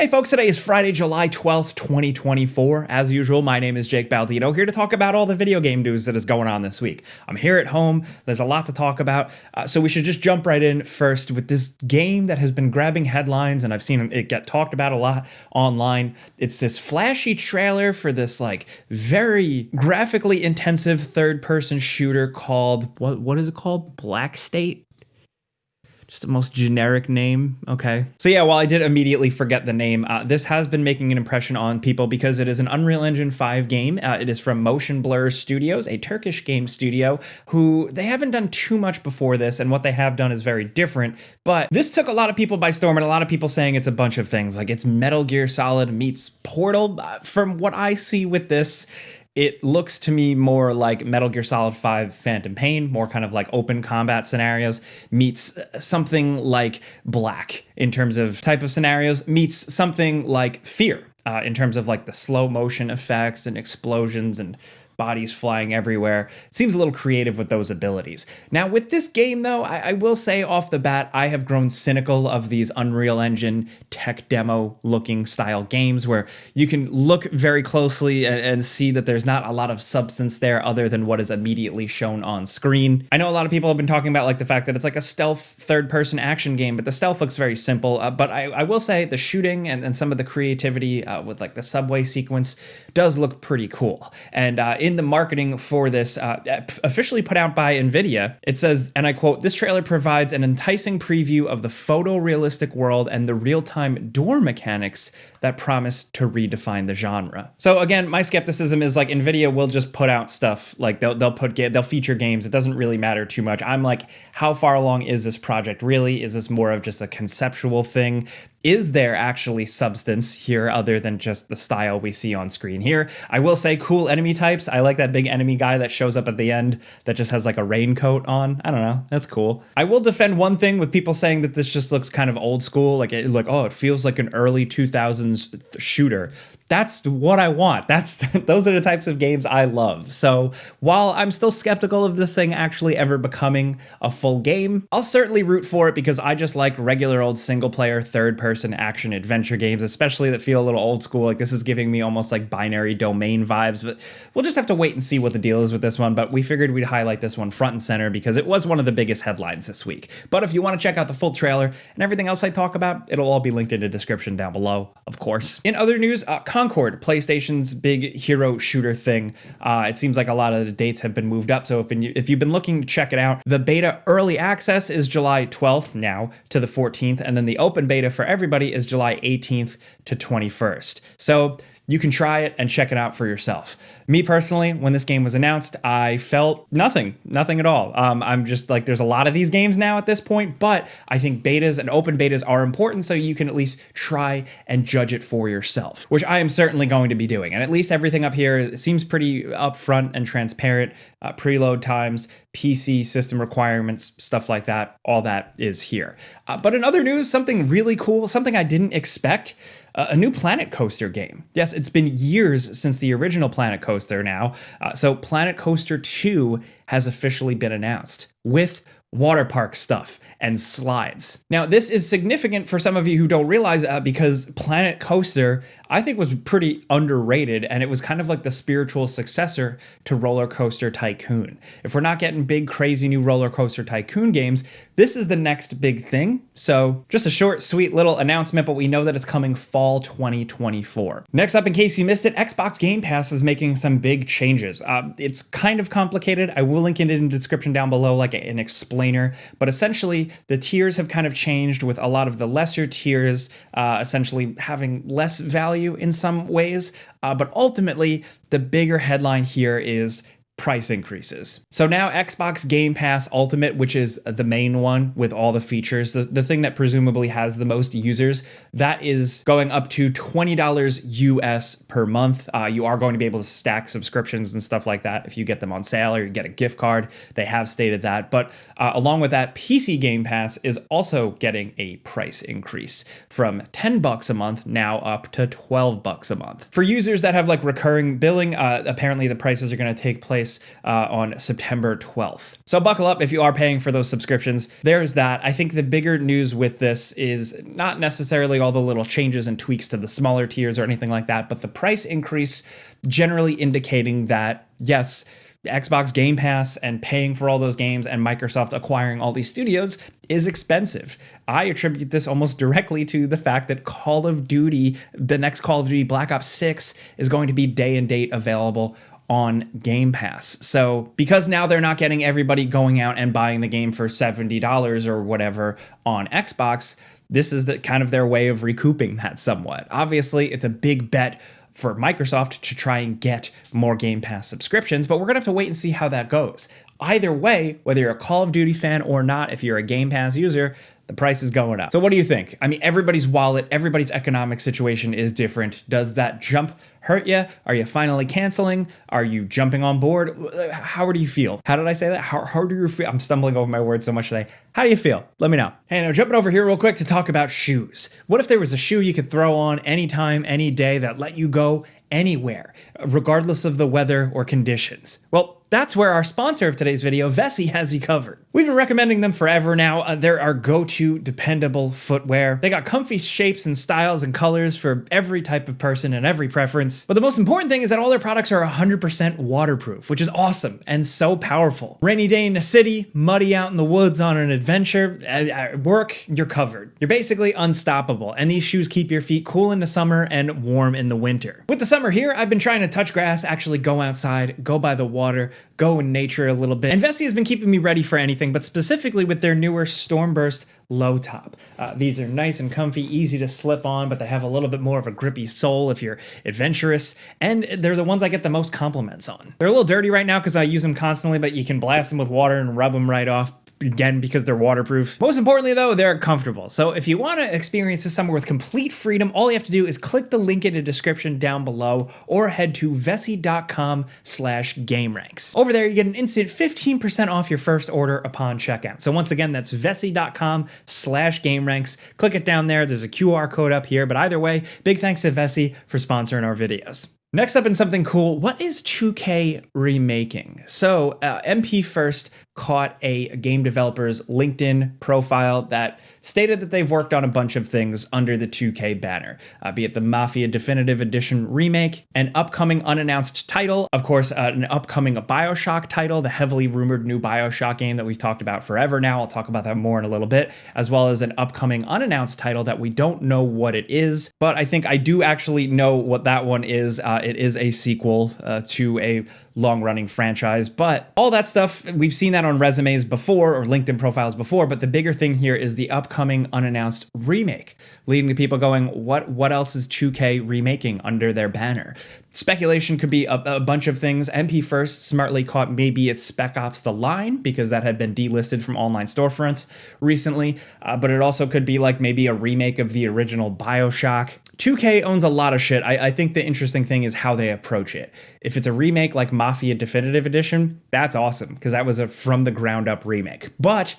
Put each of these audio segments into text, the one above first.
Hey folks, today is Friday, July 12th, 2024. As usual, my name is Jake Baldino, here to talk about all the video game news that is going on this week. I'm here at home, there's a lot to talk about, so we should just jump right in first with this game that has been grabbing headlines, and I've seen it get talked about a lot online. It's this flashy trailer for this very graphically intensive third-person shooter called, what is it called? Black State? Just the most generic name. Okay. So yeah, while I did immediately forget the name, this has been making an impression on people because it is an Unreal Engine 5 game. It is from Motion Blur Studios, a Turkish game studio, who they haven't done too much before this, and what they have done is very different. But this took a lot of people by storm, and a lot of people saying it's a bunch of things. Like it's Metal Gear Solid meets Portal. From what I see with this, it looks to me more like Metal Gear Solid 5 Phantom Pain, more kind of like open combat scenarios, meets something like Black in terms of type of scenarios, meets something like Fear in terms of like the slow motion effects and explosions and bodies flying everywhere. It seems a little creative with those abilities. Now, with this game, though, I will say off the bat, I have grown cynical of these Unreal Engine tech demo looking style games where you can look very closely and see that there's not a lot of substance there other than what is immediately shown on screen. I know a lot of people have been talking about like the fact that it's like a stealth third-person action game, but the stealth looks very simple. But I will say the shooting and some of the creativity with like the subway sequence does look pretty cool. And in the marketing for this, officially put out by NVIDIA, it says, and I quote, "This trailer provides an enticing preview of the photorealistic world and the real-time door mechanics that promise to redefine the genre." So again, my skepticism is like NVIDIA will just put out stuff, like they'll feature games. It doesn't really matter too much. I'm like, how far along is this project really? Is this more of just a conceptual thing? Is there actually substance here other than just the style we see on screen here? I will say cool enemy types. I like that big enemy guy that shows up at the end that just has like a raincoat on. I don't know. That's cool. I will defend one thing with people saying that this just looks kind of old school. It feels like an early 2000s shooter. That's what I want. Those are the types of games I love. So while I'm still skeptical of this thing actually ever becoming a full game, I'll certainly root for it because I just like regular old single player third-person action adventure games, especially that feel a little old school. Like this is giving me almost like Binary Domain vibes, but we'll just have to wait and see what the deal is with this one. But we figured we'd highlight this one front and center because it was one of the biggest headlines this week. But if you want to check out the full trailer and everything else I talk about, it'll all be linked in the description down below, of course. In other news, Concord, PlayStation's big hero shooter thing. It seems like a lot of the dates have been moved up, so if you've been looking to check it out, the beta early access is July 12th now to the 14th, and then the open beta for everybody is July 18th to 21st. So you can try it and check it out for yourself. Me personally, when this game was announced, I felt nothing at all. I'm just like, there's a lot of these games now at this point, but I think betas and open betas are important so you can at least try and judge it for yourself, which I am certainly going to be doing. And at least everything up here seems pretty upfront and transparent. Preload times, PC system requirements, stuff like that, all that is here. But in other news, something really cool, something I didn't expect, a new Planet Coaster game. Yes, it's been years since the original Planet Coaster now. So Planet Coaster 2 has officially been announced with water park stuff and slides. Now, this is significant for some of you who don't realize because Planet Coaster, I think, was pretty underrated, and it was kind of like the spiritual successor to Roller Coaster Tycoon. If we're not getting big, crazy new Roller Coaster Tycoon games, this is the next big thing. So just a short, sweet little announcement, but we know that it's coming fall 2024. Next up, in case you missed it, Xbox Game Pass is making some big changes. It's kind of complicated. I will link it in the description down below, like an explainer, but essentially the tiers have kind of changed, with a lot of the lesser tiers essentially having less value in some ways, but ultimately the bigger headline here is price increases. So now Xbox Game Pass Ultimate, which is the main one with all the features, the thing that presumably has the most users, that is going up to $20 US per month. You are going to be able to stack subscriptions and stuff like that if you get them on sale or you get a gift card. They have stated that. But along with that, PC Game Pass is also getting a price increase from $10 a month now up to $12 a month. For users that have like recurring billing, apparently the prices are going to take place price on September 12th. So buckle up if you are paying for those subscriptions. There's that. I think the bigger news with this is not necessarily all the little changes and tweaks to the smaller tiers or anything like that, but the price increase generally indicating that, yes, Xbox Game Pass and paying for all those games and Microsoft acquiring all these studios is expensive. I attribute this almost directly to the fact that Call of Duty, the next Call of Duty Black Ops 6, is going to be day and date available on Game Pass. So because now they're not getting everybody going out and buying the game for $70 or whatever on Xbox, this is the kind of their way of recouping that somewhat. Obviously, it's a big bet for Microsoft to try and get more Game Pass subscriptions, but we're gonna have to wait and see how that goes. Either way, whether you're a Call of Duty fan or not, if you're a Game Pass user, the price is going up. So what do you think? I mean, everybody's wallet, everybody's economic situation is different. Does that jump hurt you? Are you finally canceling? Are you jumping on board? How do you feel? How did I say that? How do you feel? I'm stumbling over my words so much today. How do you feel? Let me know. Hey, now jumping over here real quick to talk about shoes. What if there was a shoe you could throw on anytime, any day that let you go anywhere, regardless of the weather or conditions? Well, that's where our sponsor of today's video, Vessi, has you covered. We've been recommending them forever now. They're our go-to dependable footwear. They got comfy shapes and styles and colors for every type of person and every preference. But the most important thing is that all their products are 100% waterproof, which is awesome and so powerful. Rainy day in the city, muddy out in the woods on an adventure, at work, you're covered. You're basically unstoppable, and these shoes keep your feet cool in the summer and warm in the winter. With the summer here, I've been trying to touch grass, actually go outside, go by the water, go in nature a little bit. And Vessi has been keeping me ready for anything, but specifically with their newer Stormburst low top. These are nice and comfy, easy to slip on, but they have a little bit more of a grippy sole if you're adventurous, and they're the ones I get the most compliments on. They're a little dirty right now because I use them constantly, but you can blast them with water and rub them right off. Again, because they're waterproof. Most importantly though, they're comfortable. So if you want to experience this summer with complete freedom, all you have to do is click the link in the description down below or head to vessi.com/gameranx. Over there, you get an instant 15% off your first order upon checkout. So once again, that's vessi.com/gameranx. Click it down there. There's a QR code up here, but either way, big thanks to Vessi for sponsoring our videos. Next up in something cool, what is 2K remaking? So MP First caught a game developer's LinkedIn profile that stated that they've worked on a bunch of things under the 2K banner, be it the Mafia Definitive Edition remake, an upcoming unannounced title, of course, an upcoming Bioshock title, the heavily rumored new Bioshock game that we've talked about forever now. I'll talk about that more in a little bit, as well as an upcoming unannounced title that we don't know what it is, but I think I do actually know what that one is. It is a sequel to a long-running franchise, but all that stuff, we've seen that on resumes before or LinkedIn profiles before, but the bigger thing here is the upcoming unannounced remake, leading to people going, what else is 2K remaking under their banner? Speculation could be a bunch of things. MP First smartly caught maybe it's Spec Ops The Line, because that had been delisted from online storefronts recently, but it also could be like maybe a remake of the original Bioshock. 2K owns a lot of shit. I think the interesting thing is how they approach it. If it's a remake like Mafia Definitive Edition, that's awesome, because that was a from the ground up remake. But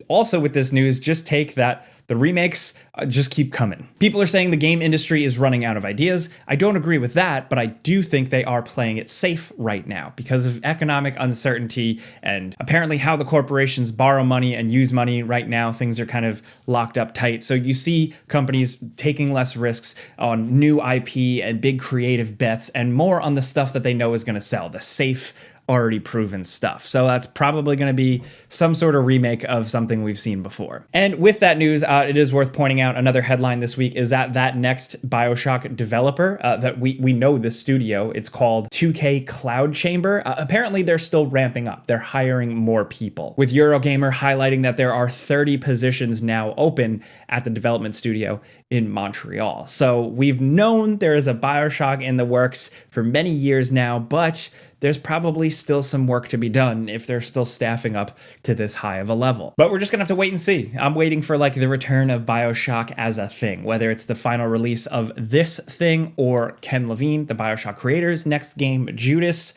also with this news, just take that the remakes just keep coming. People are saying the game industry is running out of ideas. I don't agree with that, but I do think they are playing it safe right now because of economic uncertainty and apparently how the corporations borrow money and use money right now. Things are kind of locked up tight. So you see companies taking less risks on new IP and big creative bets and more on the stuff that they know is going to sell, the safe, already proven stuff. So that's probably going to be some sort of remake of something we've seen before. And with that news, it is worth pointing out another headline this week is that next Bioshock developer that we know the studio, it's called 2K Cloud Chamber. Apparently they're still ramping up. They're hiring more people, with Eurogamer highlighting that there are 30 positions now open at the development studio in Montreal. So we've known there is a Bioshock in the works for many years now, but there's probably still some work to be done if they're still staffing up to this high of a level. But we're just gonna have to wait and see. I'm waiting for like the return of Bioshock as a thing, whether it's the final release of this thing or Ken Levine, the Bioshock creator's next game, Judas.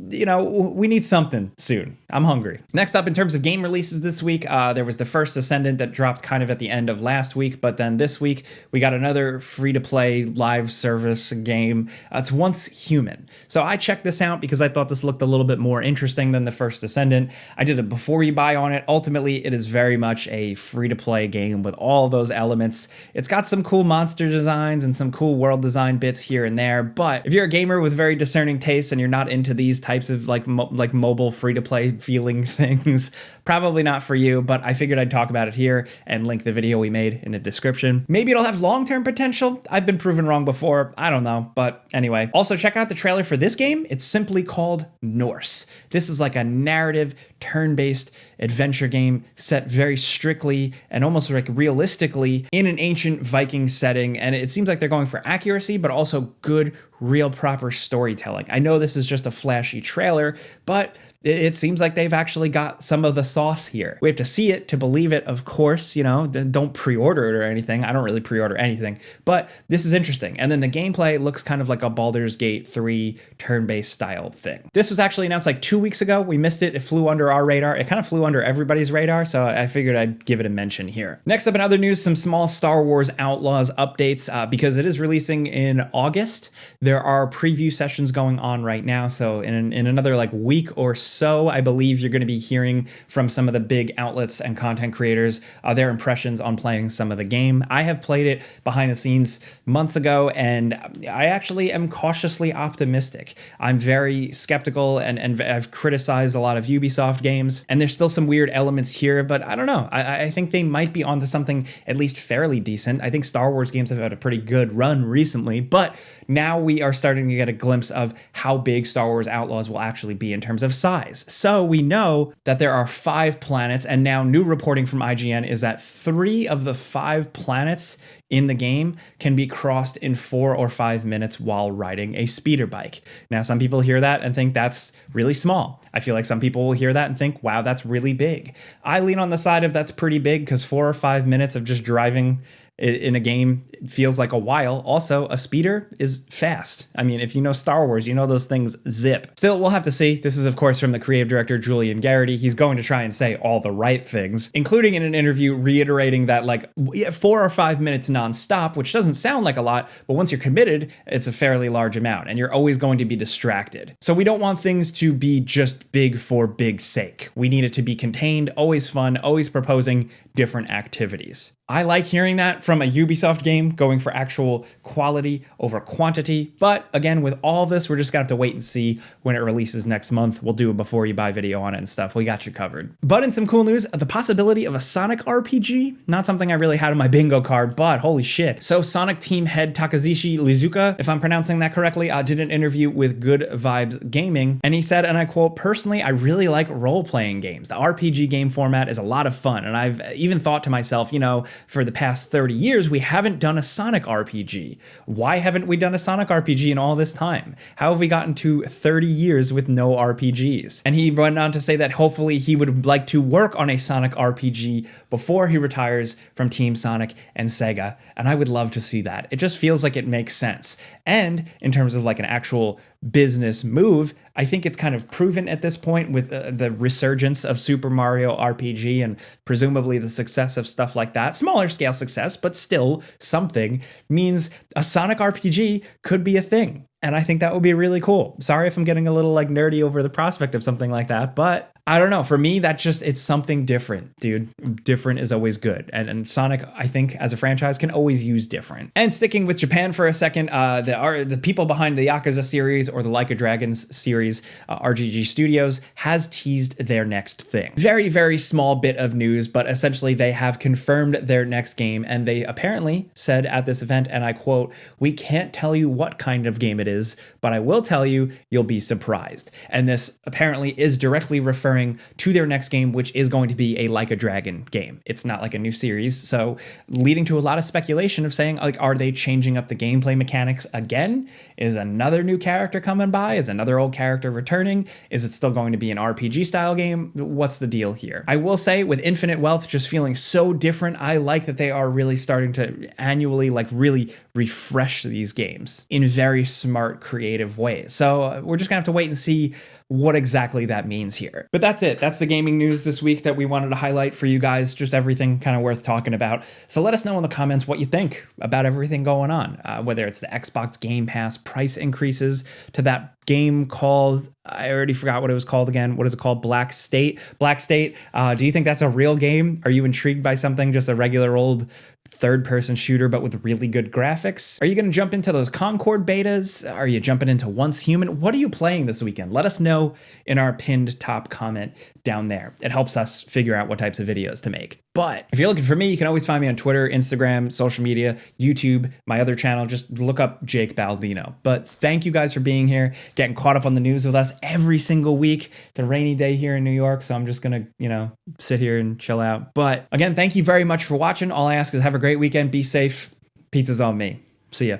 you know, we need something soon. I'm hungry. Next up, in terms of game releases this week, there was the first Ascendant that dropped kind of at the end of last week, but then this week we got another free-to-play live service game. It's Once Human. So I checked this out because I thought this looked a little bit more interesting than the first Ascendant. I did a before you buy on it. Ultimately, it is very much a free-to-play game with all those elements. It's got some cool monster designs and some cool world design bits here and there, but if you're a gamer with very discerning tastes and you're not into these types of like mobile free-to-play feeling things, probably not for you, but I figured I'd talk about it here and link the video we made in the description. Maybe it'll have long-term potential. I've been proven wrong before. I don't know, but anyway. Also, check out the trailer for this game. It's simply called Norse. This is like a narrative, turn-based adventure game set very strictly and almost like realistically in an ancient Viking setting, and it seems like they're going for accuracy, but also good, real, proper storytelling. I know this is just a flashy trailer, but it seems like they've actually got some of the sauce here. We have to see it to believe it, of course, you know, don't pre-order it or anything. I don't really pre-order anything, but this is interesting. And then the gameplay looks kind of like a Baldur's Gate 3 turn-based style thing. This was actually announced like 2 weeks ago. We missed it. It flew under our radar. It kind of flew under everybody's radar, so I figured I'd give it a mention here. Next up in other news, some small Star Wars Outlaws updates because it is releasing in August. There are preview sessions going on right now, so in another like week or so, I believe you're going to be hearing from some of the big outlets and content creators their impressions on playing some of the game. I have played it behind the scenes months ago, and I actually am cautiously optimistic. I'm very skeptical, and I've criticized a lot of Ubisoft games, and there's still some weird elements here, but I don't know. I think they might be onto something at least fairly decent. I think Star Wars games have had a pretty good run recently, but now we are starting to get a glimpse of how big Star Wars Outlaws will actually be in terms of size. So we know that there are 5 planets, and now new reporting from IGN is that 3 of the 5 planets in the game can be crossed in 4 or 5 minutes while riding a speeder bike. Now, some people hear that and think that's really small. I feel like some people will hear that and think, wow, that's really big. I lean on the side of that's pretty big because 4 or 5 minutes of just driving in a game feels like a while. Also, a speeder is fast. I mean, if you know Star Wars, you know those things zip. Still, we'll have to see. This is, of course, from the creative director, Julian Garrity. He's going to try and say all the right things, including in an interview reiterating that like 4 or 5 minutes nonstop, which doesn't sound like a lot, but once you're committed, it's a fairly large amount, and you're always going to be distracted. So we don't want things to be just big for big's sake. We need it to be contained, always fun, always proposing different activities. I like hearing that from a Ubisoft game, going for actual quality over quantity. But again, with all this, we're just gonna have to wait and see when it releases next month. We'll do a before you buy video on it and stuff. We got you covered. But in some cool news, the possibility of a Sonic RPG, not something I really had on my bingo card, but holy shit. So Sonic team head Takazushi Lizuka, if I'm pronouncing that correctly, did an interview with Good Vibes Gaming, and he said, and I quote, "Personally, I really like role-playing games. The RPG game format is a lot of fun, and I've even thought to myself, you know, for the past 30 years, we haven't done a Sonic RPG. Why haven't we done a Sonic RPG in all this time? How have we gotten to 30 years with no RPGs?" And he went on to say that hopefully he would like to work on a Sonic RPG before he retires from Team Sonic and Sega, and I would love to see that. It just feels like it makes sense. And in terms of like an actual business move, I think it's kind of proven at this point with the resurgence of Super Mario RPG and presumably the success of stuff like that. Smaller scale success, but still something, means a Sonic RPG could be a thing. And I think that would be really cool. Sorry if I'm getting a little like nerdy over the prospect of something like that, but I don't know. For me, it's something different, dude. Different is always good. And Sonic, I think, as a franchise, can always use different. And sticking with Japan for a second, the people behind the Yakuza series or the Like a Dragons series, RGG Studios, has teased their next thing. Very, very small bit of news, but essentially they have confirmed their next game, and they apparently said at this event, and I quote, "We can't tell you what kind of game it is, but I will tell you, you'll be surprised." And this apparently is directly referring to their next game, which is going to be a Like a Dragon game. It's not like a new series, so leading to a lot of speculation of saying, like, are they changing up the gameplay mechanics again? Is another new character coming by? Is another old character returning? Is it still going to be an RPG style game? What's the deal here? I will say, with Infinite Wealth just feeling so different, I like that they are really starting to annually, like, really refresh these games in very smart, creative ways. So we're just gonna have to wait and see what exactly that means here. But that's it. That's the gaming news this week that we wanted to highlight for you guys. Just everything kind of worth talking about. So let us know in the comments what you think about everything going on, whether it's the Xbox Game Pass price increases to that game called, I already forgot what it was called again. What is it called? Black State. Do you think that's a real game? Are you intrigued by something, just a regular old third-person shooter, but with really good graphics? Are you going to jump into those Concord betas? Are you jumping into Once Human? What are you playing this weekend? Let us know in our pinned top comment down there. It helps us figure out what types of videos to make. But if you're looking for me, you can always find me on Twitter, Instagram, social media, YouTube, my other channel. Just look up Jake Baldino. But thank you guys for being here, getting caught up on the news with us every single week. It's a rainy day here in New York, so I'm just going to, sit here and chill out. But again, thank you very much for watching. All I ask is have a great weekend. Be safe. Pizza's on me. See ya.